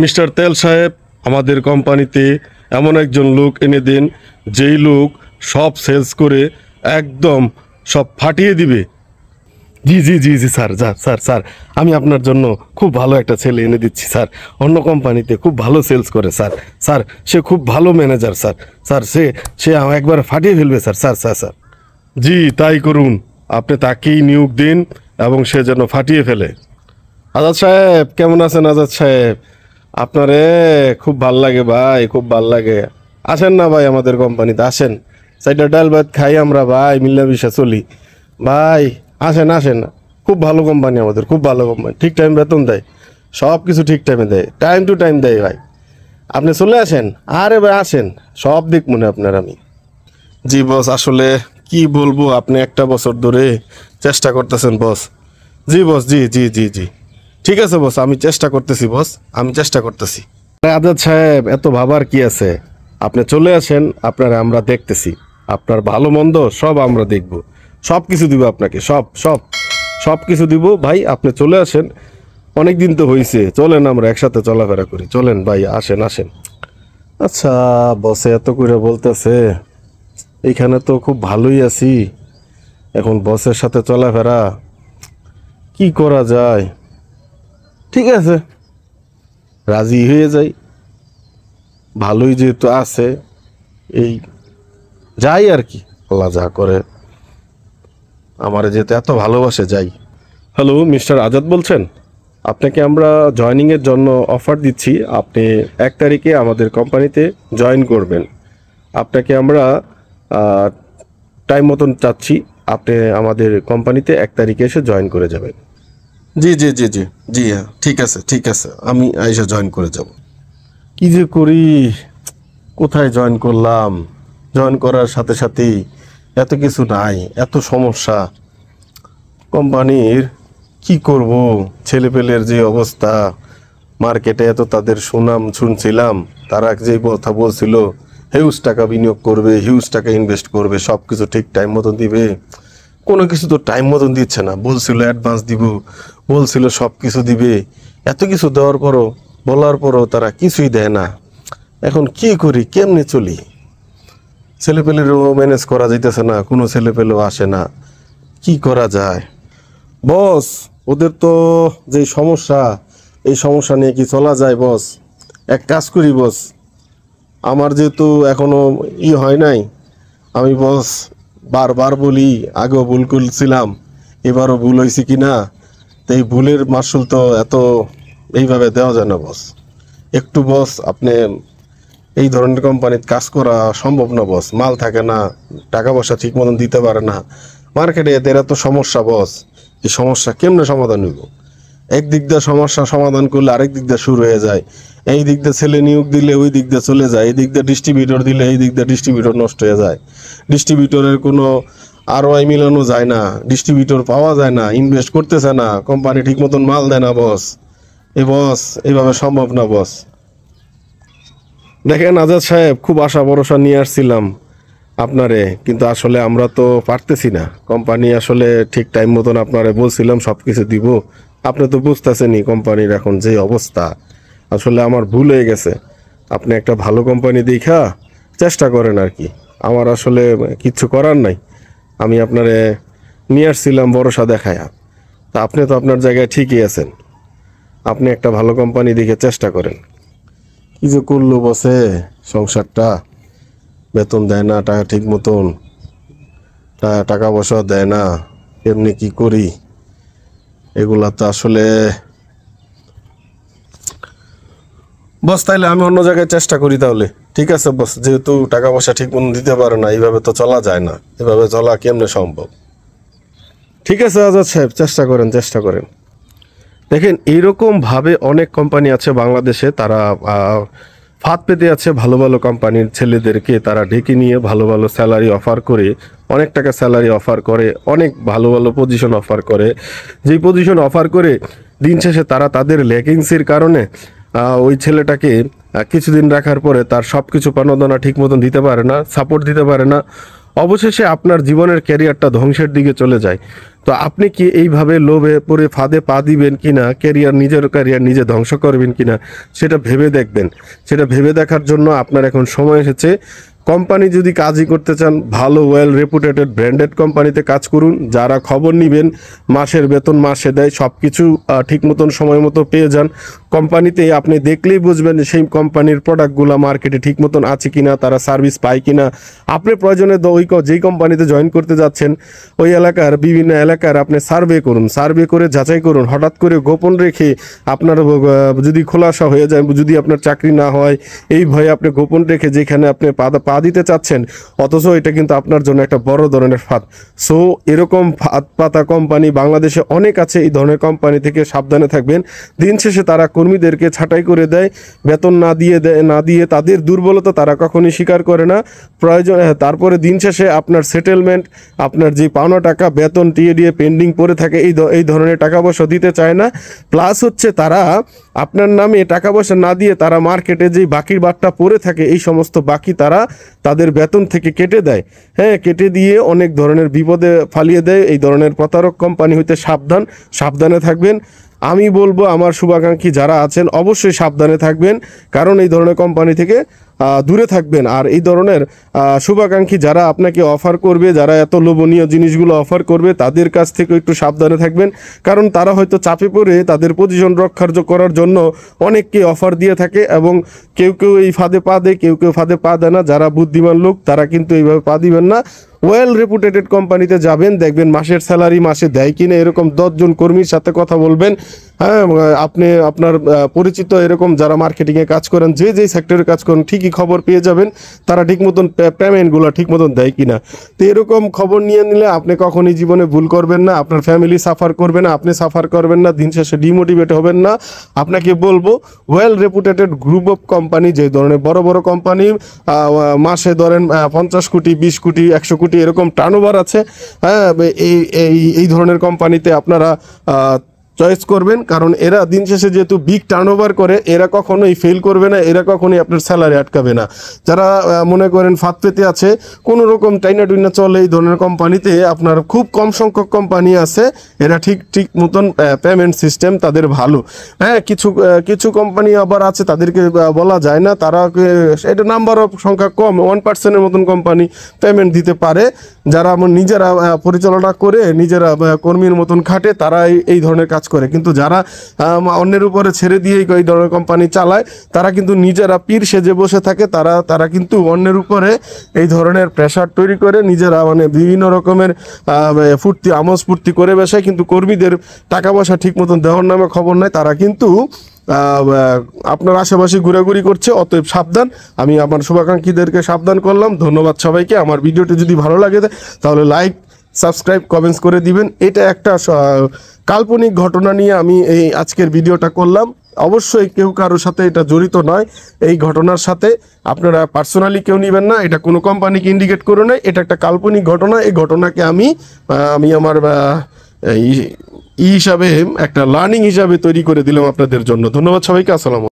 Mister তেল সাহেব, আমাদের কোম্পানিতে এমন একজন লোক এনে দিন যেই লোক সব সেলস করে একদম সব ফাটিয়ে দিবে। জি জি জি জি স্যার, স্যার স্যার, আমি আপনার জন্য খুব ভালো একটা ছেলে এনে দিচ্ছি স্যার। অন্য কোম্পানিতে খুব ভালো সেলস করে স্যার। স্যার, সে খুব ভালো ম্যানেজার স্যার। স্যার, সে সে একবার ফাটিয়ে ফেলবে স্যার। স্যার স্যার স্যার, জি তাই করুন। আপনি তাকেই নিয়োগ দিন এবং সে যেন ফাটিয়ে ফেলে। আজাদ সাহেব, কেমন আছেন আজাদ সাহেব? আপনারে খুব ভাল লাগে ভাই, খুব ভাল লাগে। আসেন না ভাই আমাদের কোম্পানিতে, আসেন। সাইডটা ডাল ভাত খাই আমরা ভাই, মিলামিশা চলি ভাই। আসেন আসেন, খুব ভালো কোম্পানি আমাদের, খুব ভালো কোম্পানি। ঠিক টাইম বেতন দেয়, সব কিছু ঠিক টাইমে দেয়, টাইম টু টাইম দেয় ভাই। আপনি চলে আসেন। আরে ভাই আসেন, সব দিক মনে আপনার আমি। জি বস, আসলে কি বলবো, আপনি একটা বছর ধরে চেষ্টা করতেছেন বস। জি বস, জি জি জি জি, ঠিক আছে বস, আমি চেষ্টা করতেছি বস, আমি চেষ্টা করতেছি। আজাদ সাহেব, এত ভাবার কি আছে? আপনি চলে আসেন, আপনারা আমরা দেখতেছি। আপনার ভালো মন্দ সব আমরা দেখব, সব কিছু দিব আপনাকে, সব সব সব কিছু দিব ভাই। আপনি চলে আসেন, অনেক দিন তো হয়েছে, চলেন আমরা একসাথে চলাফেরা করি, চলেন ভাই, আসেন আসেন। আচ্ছা, বসে এত করে বলতেছে, এইখানে তো খুব ভালোই আছি, এখন বসের সাথে চলাফেরা কি করা যায়? ঠিক আছে, রাজি হয়ে যাই, ভালোই যেহেতু আছে, এই যাই আর কি, আল্লাহ যা করে। আমারে যেহেতু এত ভালোবাসে, যাই। হ্যালো, মিস্টার আজাদ বলছেন? আপনাকে আমরা জয়নিংয়ের জন্য অফার দিচ্ছি। আপনি 1 তারিখে আমাদের কোম্পানিতে জয়েন করবেন। আপনাকে আমরা টাইম মতন চাচ্ছি, আপনি আমাদের কোম্পানিতে 1 তারিখে এসে জয়েন করে যাবেন। জি জি জি জি জি, হ্যাঁ ঠিক আছে ঠিক আছে, আমি আইসা জয়েন করে যাব। কি যে করি, কোথায় জয়েন করলাম? জয়েন করার সাথে সাথেই এত কিছু নাই, এত সমস্যা কোম্পানির। কি করব, ছেলেপেলের যে অবস্থা, মার্কেটে এত তাদের সুনাম শুনছিলাম, তারা যে কথা বলছিল হিউজ টাকা বিনিয়োগ করবে, হিউজ টাকা ইনভেস্ট করবে, সব কিছু ঠিক টাইম মতন দিবে, কোনো কিছু তো টাইম মতন দিচ্ছে না। বলছিল অ্যাডভান্স দিব, বলছিল সব কিছু দিবে, এত কিছু দেওয়ার পরও, বলার পরও তারা কিছুই দেয় না। এখন কি করি, কেমনে চলি? ছেলেপেলেরও ম্যানেজ করা যাইতেছে না, কোনো ছেলেপেলেও আসে না, কি করা যায়? বস, ওদের তো যে সমস্যা, এই সমস্যা নিয়ে কি চলা যায় বস? এক কাজ করি বস, আমার যেহেতু এখনো হয় নাই, আমি বস বারবার বলি, আগেও ভুল করছিলাম, এবারও ভুল হয়েছে কি না, তো এই ভুলের মাসুল তো এত এইভাবে দেওয়া যায় না বস। একটু বস, আপনি এই ধরনের কোম্পানিতে কাজ করা সম্ভব না বস, মাল থাকে না, টাকা পয়সা ঠিক মতন দিতে পারে না, মার্কেটে এদের এত সমস্যা বস। এই সমস্যা কেমনে সমাধান হইব? একদিক দিয়ে সমস্যা সমাধান করলে আরেক দিক দিয়ে শুরু হয়ে যায়। এই দিক দিয়ে ছেলে নিয়োগ দিলে ওই দিক দিয়ে চলে যায়, এই দিক দিয়ে ডিস্ট্রিবিউটর দিলে এই দিক দিয়ে ডিস্ট্রিবিউটর নষ্ট হয়ে যায়, ডিস্ট্রিবিউটরের কোনো ROI মিলানো যায় না, ডিস্ট্রিবিউটর পাওয়া যায় না, ইনভেস্ট করতেছে না, কোম্পানি ঠিক মতন মাল দেয় না বস। বস, এইভাবে সম্ভব না বস। দেখেন আজাদ সাহেব, খুব আশা ভরসা নিয়ে আসছিলাম আপনারে, কিন্তু আসলে আমরা তো পারতেছি না। কোম্পানি আসলে ঠিক টাইম মতন আপনারে বলছিলাম সব কিছু দিব, আপনি তো বুঝতেছেনই কোম্পানির এখন যে অবস্থা। আসলে আমার ভুল হয়ে গেছে। আপনি একটা ভালো কোম্পানি দেখা চেষ্টা করেন আর কি, আমার আসলে কিচ্ছু করার নাই। আমি আপনারে নিয়ে আসছিলাম ভরসা দেখায়া, তা আপনি তো আপনার জায়গায় ঠিকই আছেন। আপনি একটা ভালো কোম্পানি দেখে চেষ্টা করেন। কি যে করলো বসে, সংসারটা বেতন দেয় না, টাকা ঠিক মতন, টাকা পয়সা দেয় না, এমনি কি করি? এগুলা তো আসলে বস, তাইলে আমি অন্য জায়গায় চেষ্টা করি তাহলে। ঠিক আছে বস, যেহেতু টাকা পয়সা ঠিক মতন দিতে পারে না, এইভাবে তো চলা যায় না, এভাবে চলা কেমনে সম্ভব? ঠিক আছে আজাদ সাহেব, চেষ্টা করেন চেষ্টা করেন। দেখেন, এইরকমভাবে অনেক কোম্পানি আছে বাংলাদেশে, তারা ফাঁদ পেতে আছে ভালো ভালো কোম্পানির ছেলেদেরকে, তারা ডেকে নিয়ে ভালো ভালো স্যালারি অফার করে, অনেক টাকা স্যালারি অফার করে, অনেক ভালো ভালো পজিশন অফার করে। যেই পজিশন অফার করে দিন শেষে তারা তাদের ল্যাকিংসের কারণে ওই ছেলেটাকে কিছুদিন রাখার পরে তার সব কিছু প্রণোদনা ঠিক মতন দিতে পারে না, সাপোর্ট দিতে পারে না, অবশেষে আপনার জীবনের ক্যারিয়ারটা ধ্বংসের দিকে চলে যায়। তো আপনি কি এইভাবে লোভে পড়ে ফাঁদে পা দিবেন কিনা, নিজের ক্যারিয়ার নিজে ধ্বংস করবেন কিনা, সেটা ভেবে দেখবেন। সেটা ভেবে দেখার জন্য আপনার এখন সময় এসেছে। কোম্পানি যদি কাজই করতে চান, ভালো ওয়েল রেপুটেটেড ব্র্যান্ডেড কোম্পানিতে কাজ করুন। যারা খবর নেবেন, মাসের বেতন মাসে দেয়, সব কিছু ঠিক মতন সময় মতো পেয়ে যান। কোম্পানিতে আপনি দেখলেই বুঝবেন সেই কোম্পানির প্রোডাক্টগুলো মার্কেটে ঠিক মতন আছে কিনা, তারা সার্ভিস পায় কিনা। আপনি প্রয়োজনে যেই কোম্পানিতে জয়েন করতে যাচ্ছেন ওই এলাকার বিভিন্ন এলাকার আপনি সার্ভে করুন, সার্ভে করে যাচাই করুন। হঠাৎ করে গোপন রেখে আপনার যদি খোলাসা হয়ে যায়, যদি আপনার চাকরি না হয় এই ভয়ে আপনি গোপন রেখে যেখানে আপনি পা দিতে চাচ্ছেন, অথচ এটা কিন্তু আপনার জন্য একটা বড় ধরনের ফাঁদ। সো এরকম ফাঁদ পাতা কোম্পানি বাংলাদেশে অনেক আছে। এই ধরনের কোম্পানি থেকে সাবধানে থাকবেন। দিন শেষে তারা কর্মীদেরকে ছাঁটাই করে দেয়, বেতন না দিয়ে তাদের দুর্বলতা তারা কখনই স্বীকার করে না। প্রয়োজন তারপরে দিন শেষে আপনার সেটেলমেন্ট, আপনার যে পাওনা টাকা, বেতন টিএডিএ পেন্ডিং পড়ে থাকে, এই ধরনের টাকা পয়সা দিতে চায় না। প্লাস হচ্ছে তারা আপনার নামে টাকা পয়সা না দিয়ে তারা মার্কেটে যেই বাকির বাটটা পড়ে থাকে এই সমস্ত বাকি তারা তাদের বেতন থেকে কেটে দেয়। হ্যাঁ, কেটে দিয়ে অনেক ধরনের বিপদে ফালিয়ে দেয়। এই ধরনের প্রতারক কোম্পানি হইতে সাবধানে থাকবেন। আমি বলবো আমার শুভাকাঙ্ক্ষী যারা আছেন অবশ্যই সাবধানে থাকবেন, কারণ এই ধরনের কোম্পানি থেকে দূরে থাকবেন। আর এই ধরনের শুভাকাঙ্ক্ষী যারা আপনাকে অফার করবে, যারা এত লোভনীয় জিনিসগুলো অফার করবে, তাদের কাছ থেকে একটু সাবধানে থাকবেন। কারণ তারা হয়তো চাপে পড়ে তাদের পজিশন রক্ষা করার জন্য অনেককে অফার দিয়ে থাকে, এবং কেউ এই ফাঁদে পা দেয়, কেউ ফাঁদে পা দেয় না। যারা বুদ্ধিমান লোক তারা কিন্তু এইভাবে পা দিবেন না। ওয়েল রেপুটেটেড কোম্পানিতে যাবেন, দেখবেন মাসের স্যালারি মাসে দেয় কিনা, এরকম 10 জন কর্মীর সাথে কথা বলবেন। হ্যাঁ, আপনি আপনার পরিচিত এরকম যারা মার্কেটিংয়ে কাজ করেন, যেই সেক্টরে কাজ করেন, ঠিকই খবর পেয়ে যাবেন তারা ঠিক মতন পেমেন্টগুলো ঠিক মতন দেয় কিনা। তো এরকম খবর নিয়ে নিলে আপনি কখনই জীবনে ভুল করবেন না, আপনার ফ্যামিলি সাফার করবে না, আপনি সাফার করবেন না, দিন শেষে ডিমোটিভেট হবেন না। আপনাকে বলবো well reputed group of company, যে ধরনের বড় বড় কোম্পানি মাসে ধরেন 50 কোটি 20 কোটি 100 কোটি এরকম টার্নওভার আছে, হ্যাঁ, এই ধরনের কোম্পানিতে আপনারা চয়েস করবেন। কারণ এরা দিন শেষে যেহেতু বিগ টার্নওভার করে, এরা কখনোই ফেল করবে না, এরা কখনোই আপনার স্যালারি আটকাবে না। যারা মনে করেন ফাঁদ পেতে আছে, কোনো রকম টাইনা টুইনা চলে, এই ধরনের কোম্পানিতে আপনার খুব কম সংখ্যক কোম্পানি আছে, এরা ঠিক মতন পেমেন্ট সিস্টেম তাদের ভালো। হ্যাঁ, কিছু কোম্পানি আবার আছে তাদেরকে বলা যায় না, তারা এটা নাম্বার অফ সংখ্যা কম, 1% মতন কোম্পানি পেমেন্ট দিতে পারে। যারা নিজেরা পরিচালনা করে নিজেরা কর্মীর মতন খাটে, তারা এই ধরনের কাজ করে। কিন্তু যারা অন্যের উপরে ছেড়ে দিয়ে এই ধরনের কোম্পানি চালায়, তারা কিন্তু নিজেরা পীর সেজে বসে থাকে। তারা কিন্তু অন্যের উপরে এই ধরনের প্রেশার তৈরি করে নিজেরা বিভিন্ন রকমের আমোদ ফুর্তি করে বসে, কিন্তু কর্মীদের টাকা পয়সা ঠিক মতন দেওয়ার নামে খবর নাই। তারা কিন্তু আপনার আশেপাশে ঘোরাঘুরি করছে। অতএব সাবধান। আমি আমার শুভাকাঙ্ক্ষীদেরকে সাবধান করলাম। ধন্যবাদ সবাইকে। আমার ভিডিওটি যদি ভালো লাগে তাহলে লাইক, সাবস্ক্রাইব, কমেন্টস করে দিবেন। এটা একটা কাল্পনিক ঘটনা নিয়ে আমি এই আজকের ভিডিওটা করলাম। অবশ্যই কেউ কারোর সাথে এটা জড়িত নয়। এই ঘটনার সাথে আপনারা পার্সোনালি কেউ নেবেন না, এটা কোনো কোম্পানিকে ইন্ডিকেট করে নয়, এটা একটা কাল্পনিক ঘটনা। এই ঘটনাকে আমি আমার হিসাবে একটা লার্নিং হিসাবে তৈরি করে দিলাম আপনাদের জন্য। ধন্যবাদ সবাইকে। আসসালাম।